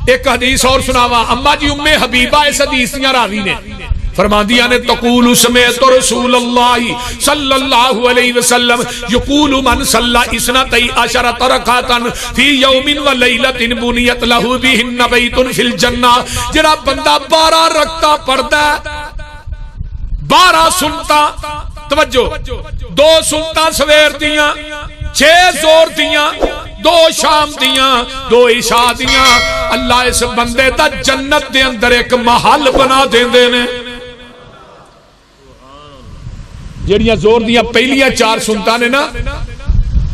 ایک حدیث اور سناوا، اما جی ام حبیبہ اس حدیث دیاں راوی نے، فرماندیاں نے تقول سمعت رسول اللہ صلی اللہ علیہ وسلم یقول من صلی اثنتی عشرۃ رکعۃ فی یوم و لیلۃ بنیت لہ بہن بیت فی الجنہ، جڑا بندہ 12 رکعتاں پڑھدا ہے، 12 سنتاں، توجہ 2 سنتاں سویر دیاں، 6 زور دیاں، 2 شام دیاں، 2 عشاء دیاں، اللہ اس بندے دا جنت دے اندر ایک محل بنا دیندے نے۔ جڑیاں زور دیاں پہلیاں 4 سنتاں نے نا،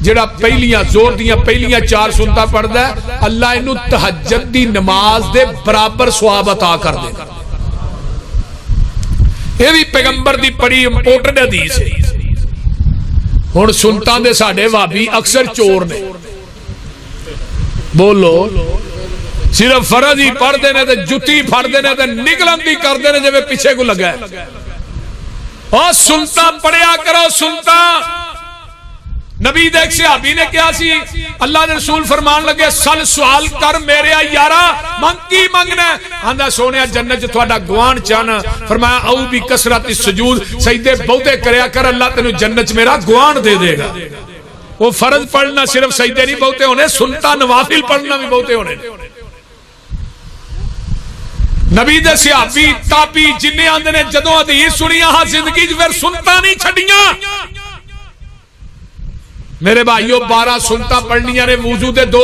جڑا پہلیاں زور دیاں پہلیاں 4 سنتاں پڑھدا ہے، اللہ اینو تہجد دی نماز دے برابر ثواب عطا کر دے گا۔ یہ بھی پیغمبر دی بڑی امپورٹنٹ حدیث ہے۔ ہن سنتاں دے ساڈے وہابی اکثر چور نے، بولو صرف فرض ہی پڑھتے ہیں تے جتی پھڑتے ہیں تے نکلن دی کرتے ہیں جے پیچھے کو لگا ہے۔ اور سنتا پڑھیا کرو سنتا۔ نبی دیکھ صحابی نے کیا سی، اللہ نے رسول فرمان لگے سل سوال کر میرے یارا، منگ کی منگنا؟ آندا سونے جنت جو تھوڑا گوان چاہنا، فرمایا او بھی کسرت السجود، سجدے بہتے کریا کر، اللہ تینو جنت میرا گوان دے دے گا۔ وہ فرض پڑھنا صرف سجدے نہیں بہتے ہونے، سنتا نوافل پڑھنا بھی بہتے ہونے۔ نبی دے صحابی تابی جنہیں آندے نے جدوں حدیث سنی ہاں زندگی پھر سنتا نہیں چھڑیاں۔ میرے بھائیو 12 سنتا پڑھنیاں نے، وضو دے 2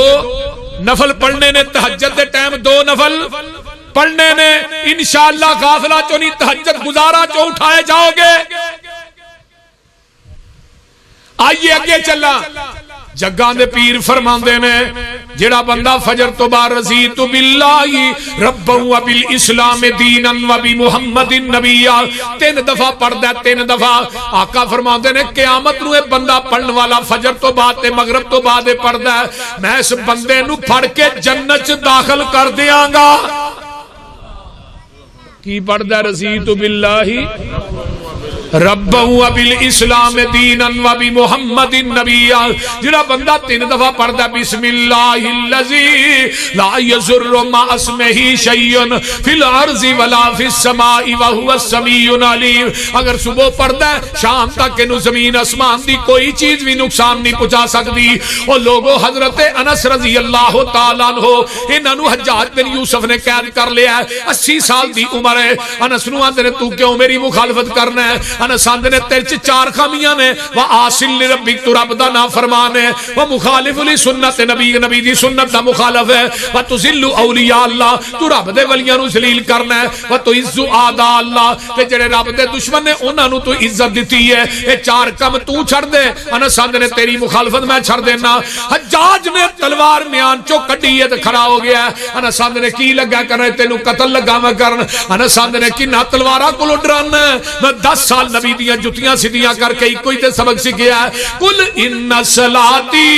نفل پڑھنے نے، تہجد دے ٹائم 2 نفل پڑھنے نے، انشاءاللہ غافلہ چو نہیں تہجد گزارا چو اٹھائے جاؤ گے۔ آئیے اگے چلا، جگان دے پیر فرماندے نے جڑا بندہ فجر تو بعد رضیت باللہ ربا و بالاسلام دینا و بمحمد نبی 3 دفعہ پڑھدا ہے، 3 دفعہ۔ آقا فرماندے نے قیامت نو ایک بندہ پڑھن والا فجر تو بعد تے مغرب تو بعد پڑھدا ہے، میں اس بندے نو پڑھ کے جنت داخل کر دیاں گا۔ کی پڑھدا ہے؟ رضیت باللہ ربا و بالاسلام دینا و بمحمد نبی۔ جڑا بندہ 3 دفعہ پڑھدا بسم اللہ الذی لا یضر مع اسمہ شیء فی الارض ولا فی السماء وهو السمیع العلیم، اگر صبح پڑھدا ہے شام تک انو زمین آسمان دی کوئی چیز بھی نقصان نہیں پہنچا سکتی۔ اور لوگوں حضرت انس رضی اللہ تعالیٰ عنہ انہاں نو حجاج بن یوسف نے قید کر لیا ہے، 80 سال دی عمر ہے۔ انس نو آندے نے تو کیوں میری مخالفت کرنا ہے؟ انس آندے نے تیرے 4 خامیاں نے، وَآسِلْ لِرَبِّكَ تو رب دا نافرمان ہے، وَمُخَالِفُ لِسُنَّتِ نبی دی سنت دا مخالف ہے، وَتُذِلُّ اولیاء اللہ تو رب دے ولیاں نو ذلیل کرنا ہے، وَتُعِزُّ اعداء اللہ تے جڑے رب دے دشمن نے انہاں نو تو عزت دتی ہے۔ اے 4 کم تو چھڑ دے۔ انس آندے نے تیری مخالفت میں چھڑ دینا۔ حجاج نے تلوار میان چو کڈی ہے تے کھڑا ہو گیا ہے۔ انس آندے نے کی لگا کرنے تینو قتل لگا میں کرن؟ انس آندے نے کی نہ تلوارا کولو ڈرانا ہے؟ میں 10 سال نبی دیاں جتیاں سیدیاں کر کے کوئی تے سبق سکھیا ہے۔ قل ان صلاتی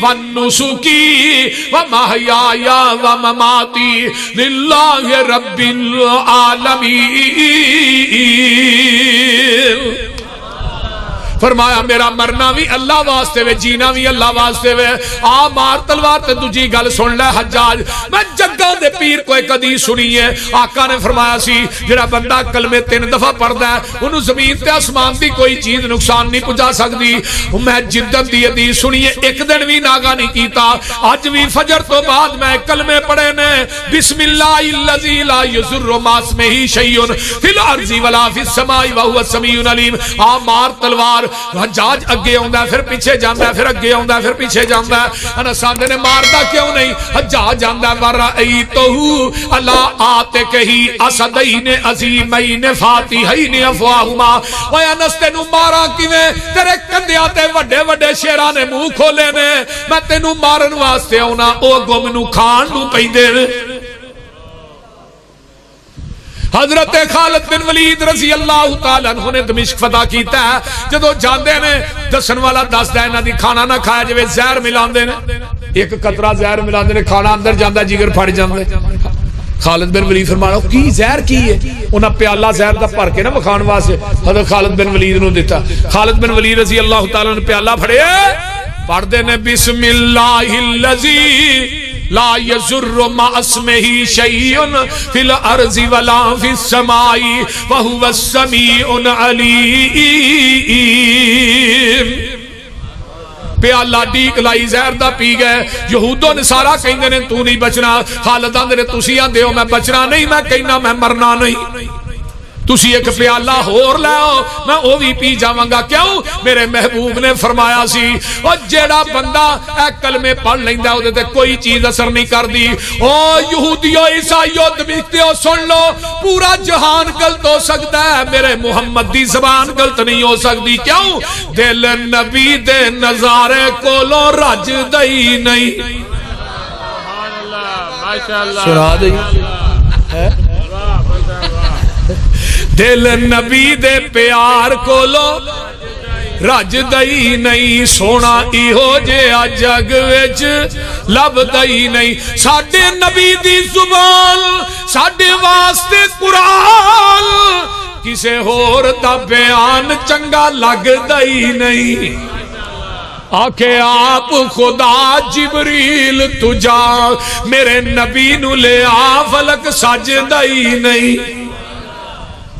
و نسکی و محیای و مماتی للہ رب العالمین۔ فرمایا میرا مرنا بھی اللہ واسطے وے، جینا بھی اللہ واسطے وے۔ آ مار تلوار تے دوجی گل سن لے حجاج، میں جگاں دے پیر کو ایک حدیث سنی ہے، آقا نے فرمایا سی جڑا بندہ کلمے 3 دفعہ پڑھدا ہے انہوں زمین تے آسمان دی کوئی چیز نقصان نہیں پہنچا سکتی۔ میں جدت دی حدیث سنی ہے، ایک دن بھی ناغا نہیں کیتا۔ اج بھی فجر تو بعد میں کلمے پڑھے نے، بسم اللہ الذی لا یضر مع اسمہ شیء فی الارض ولا فی السماء وهو السمیع العلیم۔ آ مار تلوار، حجاج اگے آندا ہے پھر پیچھے جاندا ہے، پھر اگے آندا ہے پھر پیچھے جاندا ہے۔ انس آندے نے ماردا کیوں نہیں؟ حجاج آندا ورأیتہ الا آتکہی اسدین عظیمین فاتحین افواہما۔ اوے انس تینوں مارا کیویں؟ تیرے کندھیاں تے وڈے وڈے شیراں نے منہ کھولے نے، میں تینوں مارن واسطے آونا، او اگوں مینوں کھان نوں پیندے نے۔ حضرت خالد بن ولید رضی اللہ تعالیٰ عنہ نے دمشق فتح کیتا ہے، جدو جاندے نے دسن والا دسدا انہاں دی کھانا نہ کھایا جویں زہر ملاندے نے، ایک قطرہ زہر ملاندے نے، کھانا اندر جاندا جگر پھڑ جاندا۔ خالد بن ولید فرمایا کی زہر کی ہے؟ انہاں پیالہ زہر دا بھر کے نہ مکھان واسطے حضرت خالد بن ولید نو دتا۔ خالد بن ولید رضی اللہ تعالیٰ نے پیالہ پھڑے، پڑھدے نے بسم اللہ الذی لا یضر مع اسمہ شیء فی الارض ولا فی السماء وہو السمیع العلیم۔ پیالہ ڈیک لائی زہر دا پی گئے، یہود و نصارہ کہیں نے تو نہیں بچنا، خالد آندے نے تسی آندے ہو میں بچنا نہیں، میں کہنا میں مرنا نہیں، تسی ایک پیالہ ہور لے آؤ میں وہ بھی پی جاواں گا۔ کیوں؟ میرے محبوب نے فرمایا سی او جیڑا بندہ اے کلمے پڑھ لیندا او تے کوئی چیز اثر نہیں کردی۔ او یہودیو عیسائیو دمکتیو سن لو، پورا جہان غلط ہو سکتا ہے، میرے محمد دی زبان غلط نہیں ہو سکتی۔ کیوں؟ دل نبی دے نظارے کولوں رج دئی نہیں۔ سبحان اللہ، ماشاءاللہ، سنا دئی دل نبی دے پیار کولو رج دئی نہیں، سونا ایہو جیا جگ وچ لب دئی نہیں۔ ساڈے نبی دی زبان ساڈے واسطے قرآن، کسے ہور دا بیان چنگا لگ دئی نہیں۔ آکھے آپ خدا جبریل تجا میرے نبی نو لے آ فلک سج دئی نہیں۔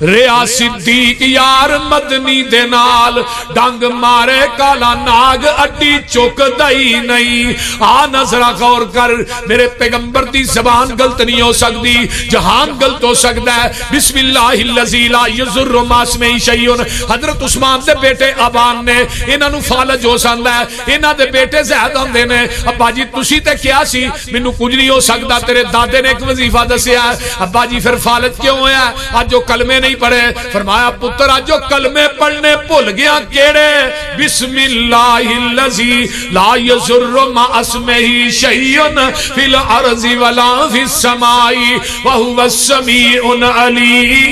ریا صدیق یار مدنی دے نال ڈنگ مارے کالا ناگ اڈی چک دئی نہیں۔ آ نظرہ غور کر، میرے پیغمبر دی زبان غلط نہیں ہو سکتی، جہان غلط ہو سکتا ہے۔ بسم اللہ الذی لا یضر مع اسمہ شیء۔ حضرت عثمان دے بیٹے ابان نے انہاں نو فالج ہو سکتا ہے، انہاں دے بیٹے زید ہوندے نے، ابا جی تسی تے کیا سی مینوں کچھ نہیں ہو سکتا، تیرے دادے نے ایک وظیفہ دسیا ہے، ابا جی پھر فالج کیوں ہویا ہے؟ آج جو کلمے نہیں پڑھے، فرمایا پتر آج جو کلمے پڑھنے بھول گیا کیڑے؟ بسم اللہ الذی لا یضر مع اسمہ شیء فی الارض ولا فی السماء وہو السمیع العلیم۔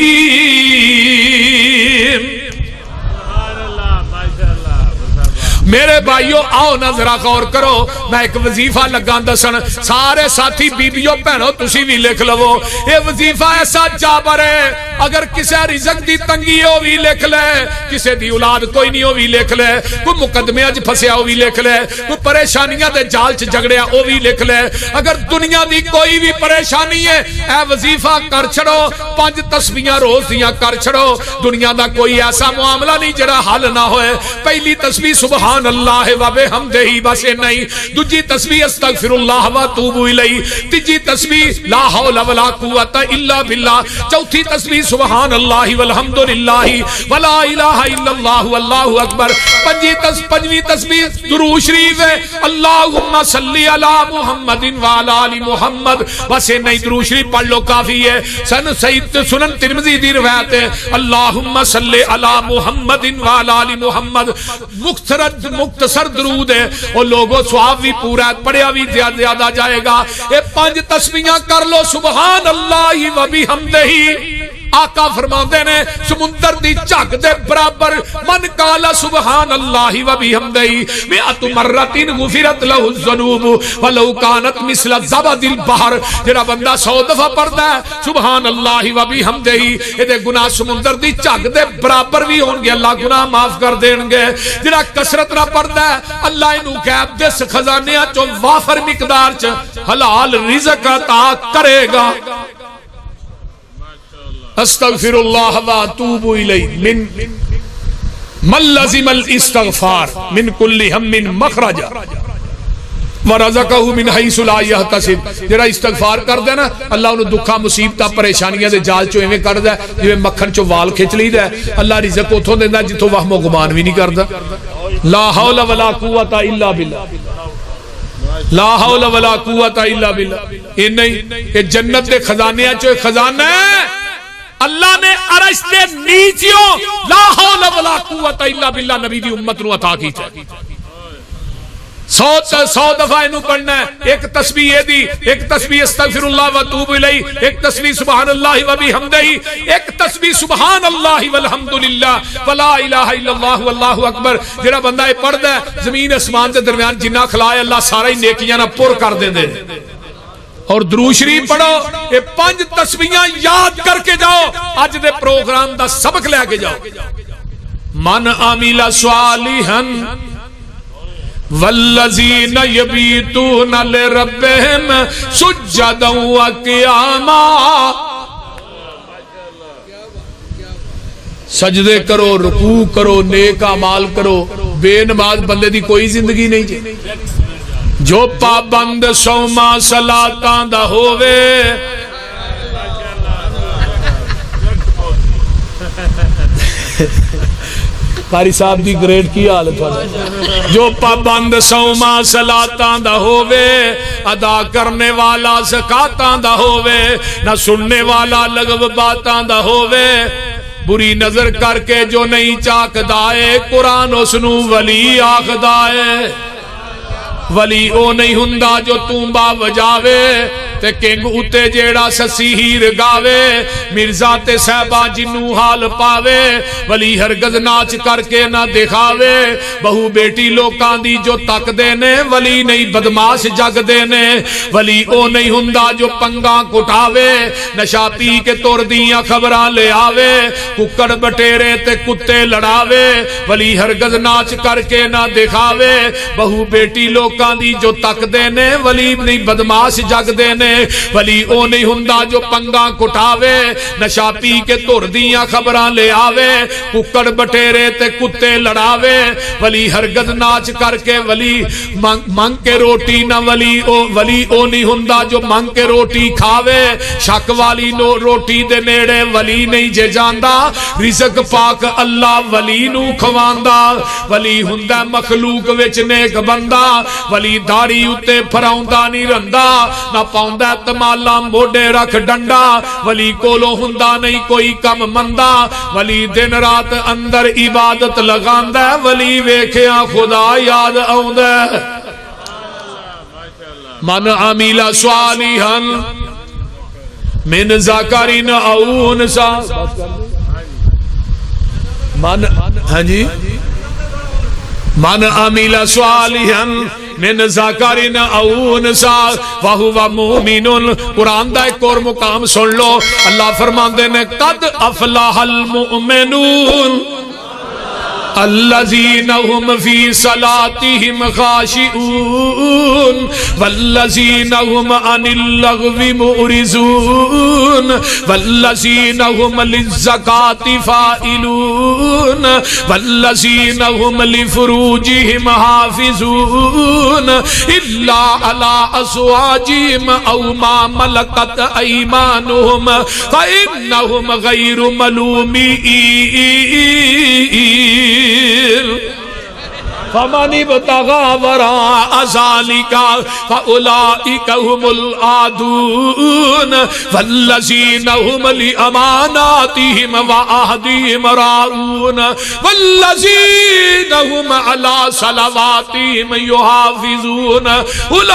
میرے بھائیو آؤ نہ ذرا غور کرو، میں ایک وظیفہ لگا دسن، سارے ساتھی بیبیوں بہنوں تسی بھی لکھ لو، یہ وظیفہ ایسا جابر ہے، اگر کسی رزق دی تنگی ہو بھی لکھ لے، کسی دی اولاد کوئی نہیں ہو بھی لکھ لے، کوئی مقدمے اج پھسیا ہو بھی لکھ لے، کوئی پریشانیاں دے جال چ جھگڑیا وہ بھی لکھ لے، اگر دنیا دی کوئی بھی پریشانی ہے اے وظیفہ کر چھڑو، 5 تسبیحاں روز دیاں کر چھڑو، دنیا دا کوئی ایسا معاملہ نہیں جڑا حل نہ ہوئے۔ پہلی تسبیح سبحان اللہ و بحمدہ بس نہیں، دوسری تسبیح استغفر اللہ و اتوب الیہ، تیسری تسبیح لا حول ولا قوت الا باللہ، چوتھی تسبیح سبحان اللہ والحمد للہ ولا الہ الا اللہ واللہ اکبر، پنجویں تسبیح درود شریف ہے اللہم صلی علی محمد وعلی آل محمد، بس نہیں درود شریف پڑھ لو کافی ہے۔ سنن ترمذی دی روایت ہے اللہم صلی علی محمد وعلی آل محمد، مختصر درود ہے اور لوگوں ثواب بھی پورا ہے، پڑھیا بھی زیادہ جائے گا۔ یہ 5 تسبیحاں کر لو سبحان اللہ و بحمدہ، آقا فرماندے نے سمندر دی جھگ دے برابر من قال سبحان اللہ و بحمدہ 100 مرۃ غفرت لہ الذنوب ولو کانت مثل زبد البحر، جڑا بندہ 100 دفعہ پڑھدا ہے سبحان اللہ و بحمدہ اے گناہ سمندر دی جھگ دے برابر بھی ہون گے، اللہ گناہ معاف کر دین گے۔ جڑا کثرت نہ پڑھدا ہے اللہ اینو غیب دے خزانیاں چوں وافر مقدار چ حلال رزق عطا کرے گا۔ استغفر اللہ و اتوب الیہ من لزم الاستغفار من کل ہم مخرج ورزقہ من حیث لا یحتسب، جڑا استغفار کردا ہے نا اللہ انہوں دکھاں مصیبتاں پریشانیاں دے جال چوں ایویں کڈدا ہے جویں مکھن چوں وال کھچ لਈਦਾ ہے، اللہ رزق اتھوں دیندا جتھوں وہم و گمان بھی نہیں کردا۔ لا حول ولا قوت الا باللہ، لا حول ولا قوت الا باللہ۔ یہ نہیں کہ جنت دے خزانے چوں خزانہ ہے، اللہ نے عرش دے نیچیوں لا حول ولا قوت الا باللہ نبی دی امت نو عطا کیتا ہے۔ 100 دفعہ انہوں پڑھنا ہے، ایک تسبیح یہ دی، ایک تسبیح استغفر اللہ و اتوب الیہ، ایک تسبیح سبحان اللہ و بحمدہ، ایک تسبیح سبحان اللہ والحمد للہ ولا الہ الا اللہ واللہ اکبر۔ جڑا بندہ یہ پڑھدا ہے زمین اسمان دے درمیان جنہ خلا ہے اللہ سارا ہی نیکیاں نہ پر کر دیندے۔ اور درود شریف پڑھو، یہ 5 تسبیحاں یاد کر کے جاؤ، اج دے پروگرام دا سبق لے کے جاؤ۔ من عمل صالحا والذین یبیتون لربہم سجدا وقیاما. سجدے کرو، رکوع کرو، نیک اعمال کرو. بے نماز بندے دی کوئی زندگی نہیں جی. جو پابند سوما صلاتاں دا ہووے، قاری صاحب دی گریڈ کی حالت ہے. جو پابند سوما صلاتاں دا ہووے، ادا کرنے والا زکاتاں دا ہووے، نہ سننے والا لغو باتاں دا ہووے، بری نظر کر کے جو نہیں چاکدا اے، قرآن اس نو ولی آکھدا اے. ولی او نہیں ہندا جو تونبا وجاوے تے کنگ اتے جیڑا سسی ہیر گاوے، مرزا تے صحبہ جنو حال پاوے. ولی ہرگز ناچ کر کے نہ دکھاوے، بہو بیٹی لوکاں دی جو تک دینے. ولی نہیں بدماش جگ دینے. ولی او نہیں ہندا جو پنگاں کٹاوے، نشا پی کے تور دیاں خبراں لے آوے، ککڑ بٹیرے تے کتے لڑاوے. ولی ہرگز ناچ کر کے نہ دکھاوے، بہو بیٹی لوکاں دی جو تک دینے. ولی نہیں بدماش جگ دینے. ولی او نہیں ہندا جو پنگاں کٹاوے، نشا پی کے تور دیاں خبراں لے آوے، ککڑ بٹیرے تے کتے لڑاوے. ولی ہرگز ناچ کر کے ولی منگ کے روٹی نہ. ولی او نہیں ہندا جو منگ کے روٹی کھاوے، شک والی روٹی دے نیڑے ولی نہیں جے جاندا. رزق پاک اللہ ولی نو کھواندا. ولی ہندا مخلوق وچ نیک بندہ، ولی داڑھی اتے پھراؤندا نہیں رہندا، نہ پاؤندا تمالا موڈے رکھ ڈنڈا. ولی کولو ہندا نہیں کوئی کم مندا، ولی دن رات اندر عبادت لگاندا. ولی ویکھیا خدا یاد آوندا. من عمل صالحا من ذکر او انثى. ہاں جی، من عمل صالحا من ذکر او انثى وهو مؤمن. قرآن دا ایک اور مقام سن لو. اللہ فرماندے نے قد افلح المؤمنون الذین هم فی صلاتهم خاشعون والذین هم عن اللغو معرضون والذین هم للزکاة فاعلون والذین هم لفروجهم حافظون الا علی ازواجهم او ما ملکت ایمانهم فانهم غیر ملومین. فمن ابتغى وراء ذلك فأولئك هم العادون والذين هم لأماناتهم وعهدهم راعون والذين هم على صلواتهم يحافظون أولئك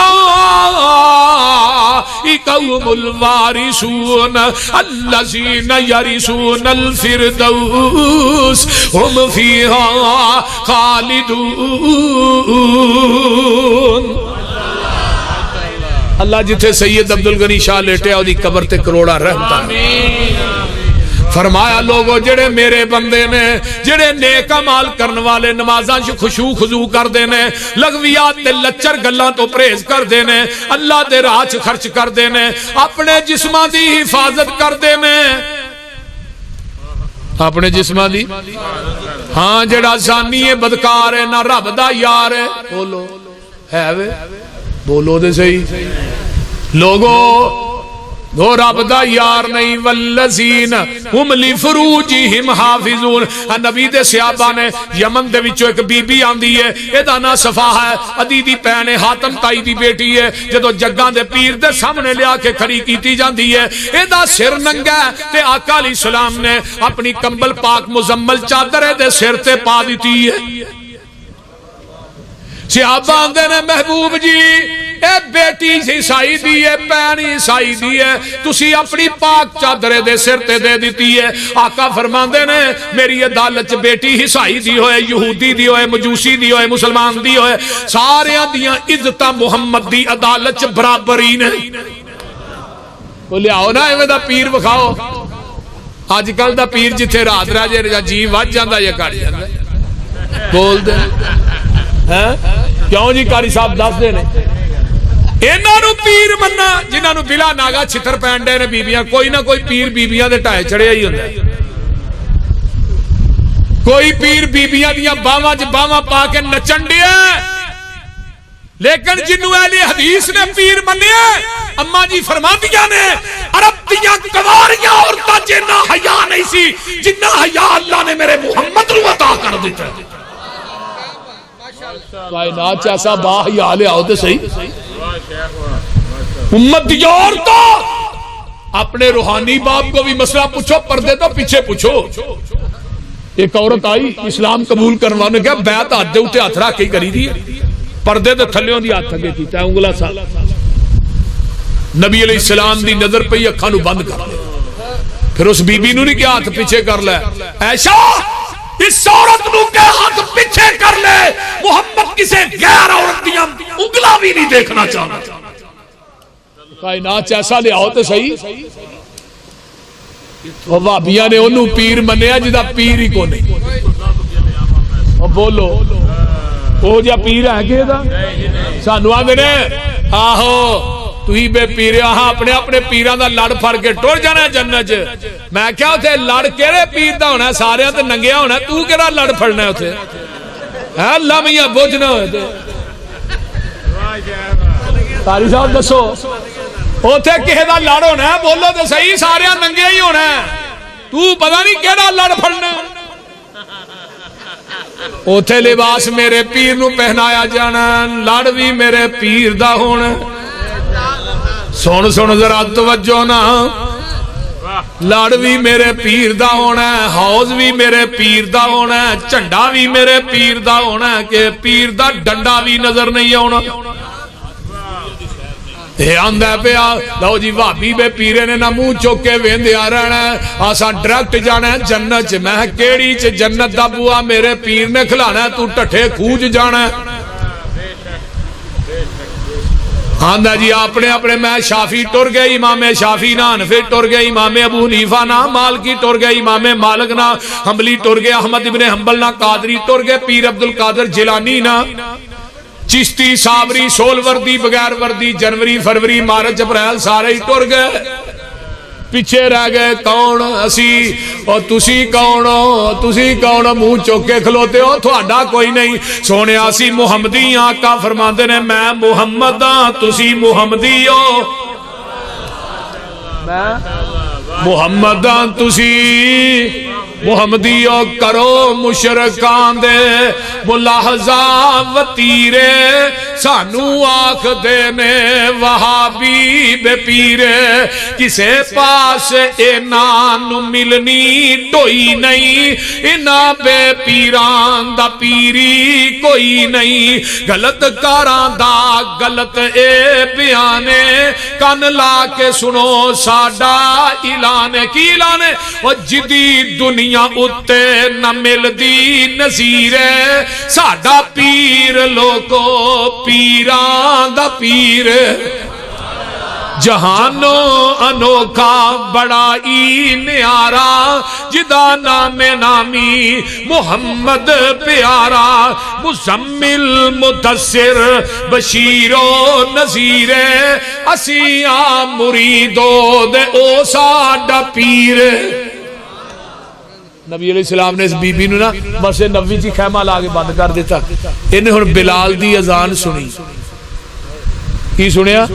هم الوارثون الذين يرثون الفردوس هم فيها خالدون. اللہ جتھے سید عبدالغنی شاہ لیٹے دی قبر تے کروڑا رحمتہ. فرمایا لوگو جڑے میرے بندے نے، جڑے نیک اعمال کرن والے، نمازاں خشوع خضوع کر دینے، لغویات تے لچر گلاں تو پرہیز کر دینے، اللہ دے راہ وچ خرچ کر دینے، اپنے جسماں دی حفاظت کر دینے. اپنے جسماں دی، ہاں جڑا زانی ہے، بدکار ہے، نہ رب دا یار ہے. بولو ہے وے، بولو دے صحیح لوگو. وہ رب دا یار نہیں. والذین ہم لفروجہم حافظون. نبی دے صحابہ نے یمن دے وچوں ایک بی بی آندی ہے، ایدا نا صفا ہے، ادی دی بہن ہے، حاتم تائی دی بیٹی ہے. جدو جگاں دے پیر دے سامنے لیا کے کھڑی کیتی جاندی ہے، ایدا سر ننگا ہے تے آقا علیہ السلام نے اپنی کمبل پاک مزمل چادر دے سر تے پا دیتی ہے. صحابہ آندے نے محبوب جی اے بیٹی عیسائی دی ہے، بہن عیسائی دی ہے، تسی اپنی پاک چادرے دے سر تے دے دیتی ہے. آقا فرماندے نے میری عدالت بیٹی عیسائی دی ہوئے، یہودی دی ہوئے، مجوسی دی ہوئے، مسلمان دی ہوئے، سارے دیاں عزتاں محمد دی عدالت برابری نے. بولے آؤ نا ایویں دا پیر بکھاؤ. آج کل دا پیر جتھے رات رہ جائے جی وج جاندا یا کٹ جاندا. بول دے کیوں جی قاری صاحب دس دے نے انہاں نو پیر مننا جنہاں نو بلا ناگا چھتر پین دے نے بیبیاں کوئی نہ کوئی پیر بیبیاں دے ٹائے چڑھیا ہی ہوندا ہے کوئی پیر بیبیاں دیاں باواں چ باواں پا کے نچن دیا لیکن جنوں اہل حدیث نے پیر منیا اما جی فرماندیاں نے عرب دیاں کنواریاں عورتاں جنہ حیا نہیں سی جنہ حیا اللہ نے میرے محمد نو عطا کر دتا کائنات ایسا با حیا لے آؤ تے صحیح امت دی عورتوں اپنے روحانی باپ کو بھی مسئلہ پوچھو پردے تو پیچھے پوچھو ایک عورت آئی اسلام قبول کرنے نے کہا بیعت ہاتھ دے اٹھے ہاتھ رکھ کے کری دی پردے تے تھلیوں دی ہاتھ اگے کیتا ہے انگلا سا نبی علیہ السلام دی نظر پئی اکھاں نو بند کر لے پھر اس بی بی نو نہیں کہ ہاتھ پیچھے کر لے ایشا اس عورت نو کہ ہاتھ پیچھے کر لے محمد کسے غیر عورت دیاں انگلا بھی نہیں دیکھنا چاہتا کائنات ایسا لے آؤ تے صحیح وہابیاں نے انہوں پیر منیا جدا پیر ہی کو نہیں بولو وہ جا پیر ہے کہ دا سانو آندے نے آہو تو ہی بے پیر ہاں اپنے اپنے پیران دا لڑ پھڑ کے ٹر جانا جنت میں کیا ہوتے لڑ کیڑے پیر دا ہونا سارے تے ننگیا ہونا تو کیڑا لڑ پھڑنا ہوتے اللہ میاں بوجھ نہ ہوتے قاری صاحب دسو اوتھے کہے دا لڑ ہونا ہے بولو تے صحیح سارے ننگے ہی ہونا ہے تو پتہ نہیں کیڑا لڑ پھڑنا اوتھے لباس میرے پیر نو پہنایا جانا لڑ بھی میرے پیر دا ہونا سن سن ذرا توجہ نا لڑ بھی میرے پیر دا ہونا ہے حوض بھی میرے پیر دا ہونا ہے جھنڈا بھی میرے پیر دا ہونا ہے کہ پیر دا ڈنڈا بھی نظر نہیں آنا آندا پیا لو جی بھابی بے پیرے نے نہ منہ چوک کے ویندیا رہنا آسا ڈائریکٹ جانا ہے جنت چ میں کیڑی چ جنت دا بوا میرے پیر نے کھلانا تو ٹٹھے کھوج جانا آندا جی اپنے اپنے میں شافی ٹر گئے امام شافی نہ حنفی ٹر گئے امام ابو حنیفہ نہ مالکی ٹر گئے امام مالک نہ حنبلی ٹر گئے احمد ابن حنبل نہ قادری ٹر گئے پیر عبد القادر جیلانی نہ چشتی صابری سول وردی بغیر وردی جنوری فروری مارچ اپریل سارے ہی ٹر گئے پیچھے رہ گئے کون اسی اور تسی کون منہ چوکے کھلوتے ہو تھوڑا کوئی نہیں سونے اسی محمدی آقا فرماندے نے میں محمد ہاں تسی محمدی ہو میں محمد ہاں تسی محمدیو کرو مشرکان دے ملاحظہ وطیرے سانو آنکھ دینے وہابی بے پیرے کسے پاس اینان ملنی ٹوئی نہیں اینا بے پیران دا پیری کوئی نہیں غلط کاران دا غلط اے بیانے کن لا کے سنو ساڈا اعلانے کی اعلانے وہ جدی دنیا اتے نہ مل دی نظیر ساڈا پیر لوگو پیران دا پیر جہانوں انوکھا بڑا ای نیارا جدا نام نامی محمد پیارا مزمل مدثر بشیر و نذیر اسیاں مریدو دے او ساڈا پیر نبی علیہ السلام نے اس بی بی نو نا مسجد نبوی جی خیمہ لا کے بند کر دیتا انہیں ہن بلال دی اذان سنی کی سنیا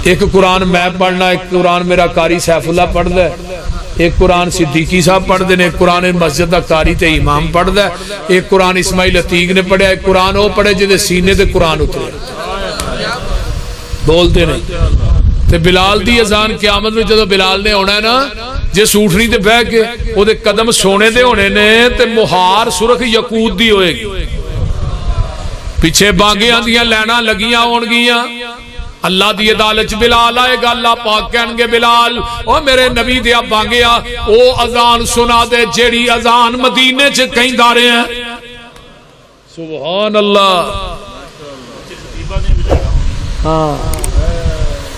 ایک قرآن میں پڑھنا ایک قرآن میرا قاری سیف اللہ پڑھ دے ایک قرآن صدیقی صاحب پڑھ دے ایک قرآن مسجد دا قاری تے امام پڑھ دے ایک قرآن اسماعیل عتیق نے پڑھیا ایک قرآن وہ پڑھے جدے سینے دے قرآن اترے بولتے نہیں تے بلال دی اذان قیامت میں جدو بلال نے ہونا ہے نا جے سوٹنی تے بہ کے او دے قدم سونے دے ہونے نے تے مہار سرخ یقوت دی ہوئے گی پیچھے بانگیاں دیاں لینا لگیاں ہونگیاں اللہ دی عدالت بلال آئے گا اللہ پاک کہن گے بلال او میرے نبی دیا بانگیا او اذان سنا دے جیڑی اذان مدینے چ کہیں دارے ہیں سبحان اللہ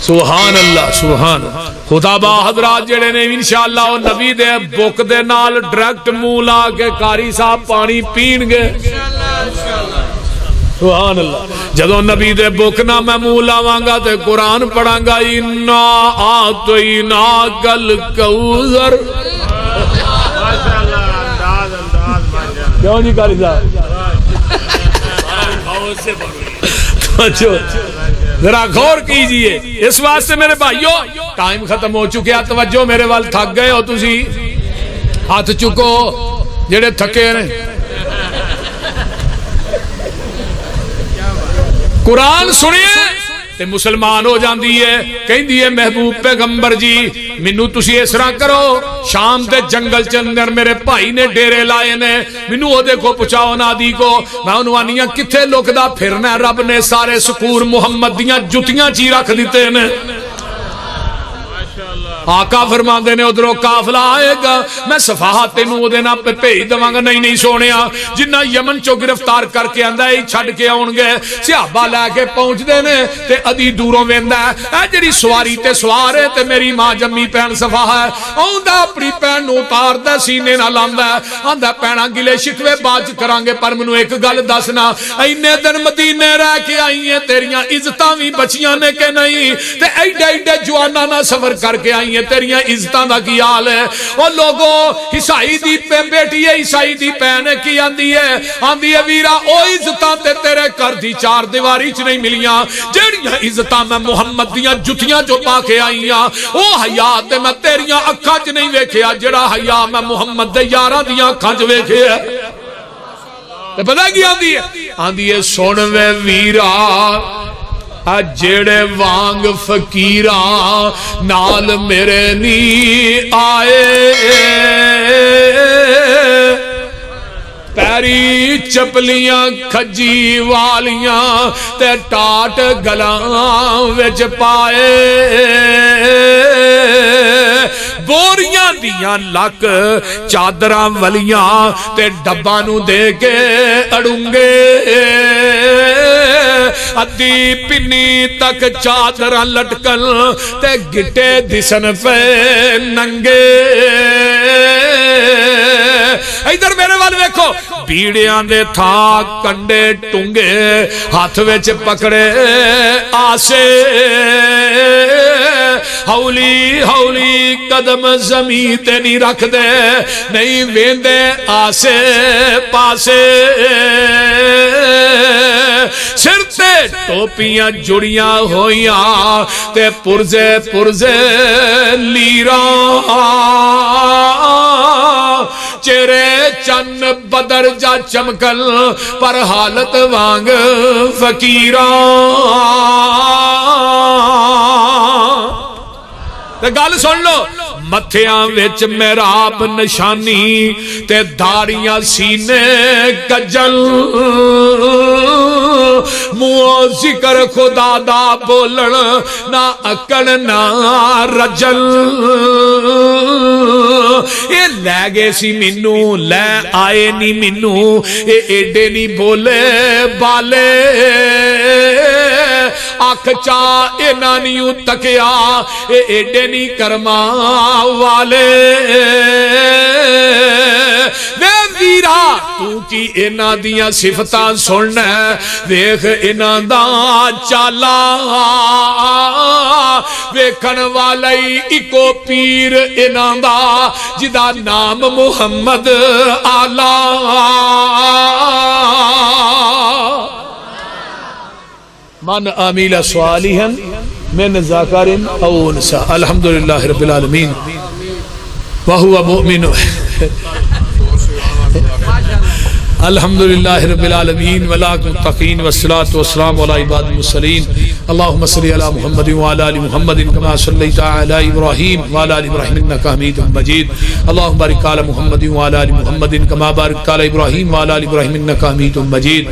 سبحان اللہ سبحان خدا با حضرات جڑے نے انشاءاللہ او نبی دے بک دے نال ڈائریکٹ منہ لا کے قاری صاحب پانی پین گے سبحان اللہ. جدو نبی دے بک نہ میں منہ لاواں گا تے قرآن پڑھاں گا انا اعطیناک الکوثر. ماشاءاللہ انداز ماشاءاللہ. کیوں نہیں کاری صاحب ذرا غور کیجئے. اس واسطے میرے بھائیو ٹائم ختم ہو چکے. توجہ میرے وال تھک گئے ہو تسی ہاتھ چکو جڑے تھکے نے. قرآن سنیے تے مسلمان ہو جاندی ہے. کہندی ہے محبوب پیغمبر جی مینوں تسی اس طرح کرو شام دے جنگل چ اندر میرے بھائی نے ڈیرے لائے نے مینوں او دیکھو پہنچاؤ نادی کو. میں انہوں آنیاں کتھے لکدا پھرنا. رب نے سارے سکور محمد دیاں جتیاں چی رکھ دیتے نے. آقا فرماندے نے ادھروں قافلہ آئے گا میں صفحات تینوں او دے نام پہ بھیج دواں گا. نہیں سونیا جنہ یمن چو گرفتار کر کے آندا ہے چھڈ کے آن گے صحابہ لے کے پہنچ دے نے تے ادھی دوروں ویندا ہے اے جڑی سواری تے سوار ہے تے میری ماں جمی پہن صفا ہے. آندا اپنی پہن نو اتاردا سینے نال آندا آندا پہنا گلے شکوے باج کران گے پر مینوں ایک گل دسنا اینے دن مدینے رہ کے آئی ہیں تیریاں عزتاں وی بچیاں نے کہ نہیں تے ایڈے ایڈے جواناں نال سفر کر کے آئی ہیں تیریاں عزتاں دا کی حال ہے. او لوگو عیسائی دی بیٹی ہے عیسائی دی بہن کی آندی ہے ویرا او عزتاں تے تیرے گھر دی چار دیواری چ نہیں ملیاں جیڑیاں عزتاں میں محمد دیاں جتیاں جو پا کے آئی ہاں او حیا تے میں تیریاں اکھاں چ نہیں ویکھیا جڑا حیا میں محمد دے یاراں دیاں اکھاں چ ویکھیا. تے پتہ کی آندی ہے سن وے ویرا جڑے وانگ فقیراں نال میرے نی آئے پیری چپلیاں کھجی والیاں تے ٹاٹ گلاں وچ پائے بوریاں دیاں لک چادراں ولیاں تے ڈباں نو دے کے اڑونگے ادھی پنی تک چادراں لٹکن تے گٹے دسن پہ ننگے. ادھر میرے وال ویکھو بیڑیاں دے تھا کنڈے ٹونگے ہاتھ وچ پکڑے آسے ہولی ہولی قدم زمین تے نہیں رکھ دے نہیں ویندے آسے پاسے سر تے ٹوپیاں جڑیاں ہویاں تے پرزے پرزے لیراں چہرے چن بدر جا چمکل پر حالت وانگ فقیراں. گل سن لو متھیاں وچ محراب نشانی تے داڑیاں سینے کجل منہ ذکر خدا دا بولن نہ اکڑ نہ رجل. اے لے گئے سی مینوں لے آئے نی مینوں اے ایڈے نی بولے بالے آنکھ چا اے نانیوں تکیا اے ایڈے نی کرما والے. وے ویرا تو کی اینا دیاں صفتاں سننا ویکھ اینا دا چالا ویکھن والی اکو پیر اینا دا جدا نام محمد آلہ. من عمل صالحا من ذکر او انثى الحمدللہ رب العالمین وهو مؤمن الحمدللہ رب العالمین والمتقین والصلاة والسلام علی عباد المرسلین. اللہم صلی علی محمد وعلی آل محمد کما صلیت علی ابراہیم وعلی آل ابراہیم انک حمید مجید. اللہم بارک علی محمد وعلی آل محمد کما بارکت علی ابراہیم وعلی آل ابراہیم انک حمید مجید.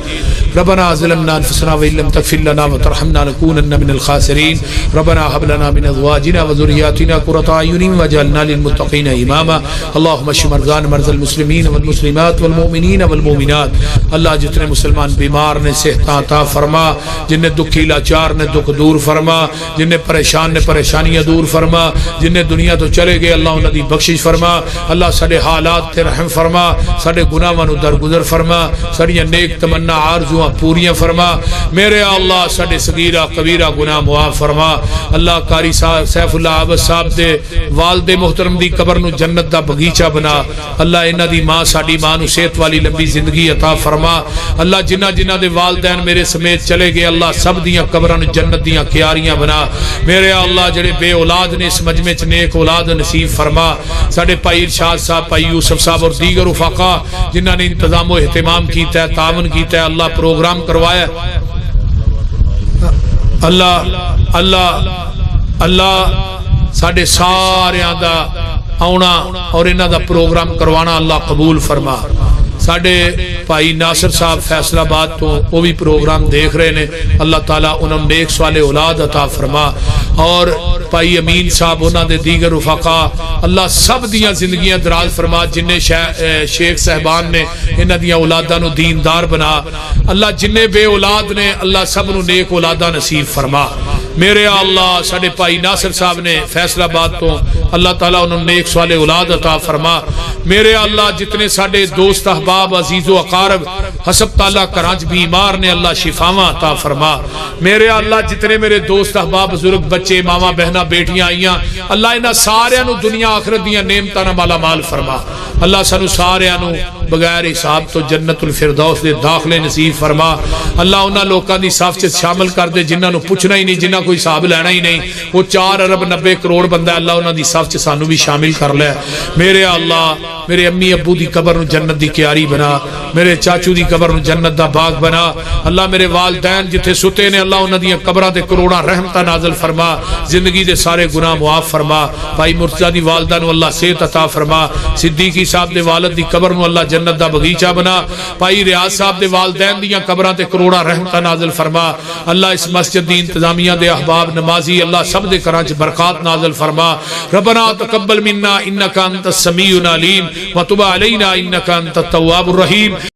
ربنا ظلمنا انفسنا وان لم تغفر لنا وترحمنا لنكونن من الخاسرين. ربنا هب لنا من ازواجنا وذرياتنا قرة اعين واجعلنا للمتقين اماما. اللهم اشف مرضانا مرضى المسلمين والمسلمات والمؤمنين والمؤمنات والمؤمنات اللہ جتنے مسلمان بیمار نے صحت عطا فرما جنہیں دکھی لاچار نے دکھ دور فرما جنہیں پریشان نے پریشانیاں دور فرما جنہیں دنیا تو چلے گئے اللہ انہاں دی بخشش فرما اللہ ساڈے حالات تے رحم فرما ساڈے گناہاں نو درگزر فرما ساڈیاں نیک تمنا آرزواں پوریاں فرما میرے اللہ ساڈے صغیرہ کبیرہ گناہ معاف فرما اللہ قاری صاحب سیف اللہ عابد صاحب دے والد محترم دی قبر نو جنت دا بغیچہ بنا اللہ انہاں دی ماں ساڈی ماں نو صحت والی لمبی زندگی عطا فرما اللہ جنہ دے والدین میرے سمیت چلے گئے اللہ سب دیاں قبراں نو جنت دیاں کیاریاں بنا میرے اللہ جڑے بے اولاد نے اس مجمع چ نیک اولاد نصیب فرما ساڈے بھائی ارشاد صاحب بھائی یوسف صاحب اور دیگر رفقا جنہاں نے انتظام و اہتمام کیتا ہے تعاون کیتا ہے اللہ پروگرام کروایا اللہ اللہ اللہ ساڈے ساریاں دا آنا اور انہاں دا پروگرام کروانا اللہ قبول فرما ساڈے بھائی ناصر صاحب فیصل آباد تو وہ بھی پروگرام دیکھ رہے نے اللہ تعالیٰ انہوں نیک صالح اولاد عطا فرما اور بھائی امین صاحب انہاں دے دیگر رفقا اللہ سب دیاں زندگیاں دراز فرما جنہیں شیخ صاحبان نے انہاں دیاں اولاداں نو دیندار بنا اللہ جنہیں بے اولاد نے اللہ سب نو نیک اولاداں نصیب فرما میرے اللہ ساڈے بھائی ناصر صاحب نے فیصل آباد تو اللہ تعالیٰ انہوں نیک صالح اولاد عطا فرما میرے اللہ جتنے ساڈے دوست احباب عزیز و اقارب ہسپتالاں کراچ بیمار نے اللہ شفاواں عطا فرما میرے اللہ جتنے میرے دوست احباب بزرگ بچے ماما بہنا بیٹیاں آئیاں اللہ انہاں سارے نو دنیا آخرت دیاں نعمتاں نال مالا مال فرما اللہ سانو سارے نو بغیر حساب تو جنت الفردوس دے داخلے نصیب فرما اللہ انہاں لوکاں دی صف وچ شامل کر دے جنہاں نو پوچھنا ہی نہیں جنہاں کوئی حساب لینا ہی نہیں وہ 4 ارب 90 کروڑ بندہ اللہ انہاں دی صف وچ سانو بھی شامل کر لے میرے اللہ میرے امی ابو دی قبر نو جنت دی کیاری بنا میرے چاچو دی قبر نو جنت دا باغ بنا اللہ میرے والدین جتھے ستے نے اللہ انہاں دیاں قبراں تے کروڑاں رحمتاں نازل فرما زندگی دے سارے گناہ معاف فرما بھائی مرتضی دی والدہ نو اللہ صحت عطا فرما صدیقی صاحب دے والد دی قبر نو اللہ جنت دا بغیچہ بنا بھائی ریاض صاحب دے والدین دیاں قبراں تے کروڑاں رحمتاں نازل فرما اللہ اس مسجد دی انتظامیہ دے احباب نمازی اللہ سب دے کراں چ برکات نازل فرما ربنا تقبل منا انک انت السمیع العلیم وتب علینا انک انت التواب الرحیم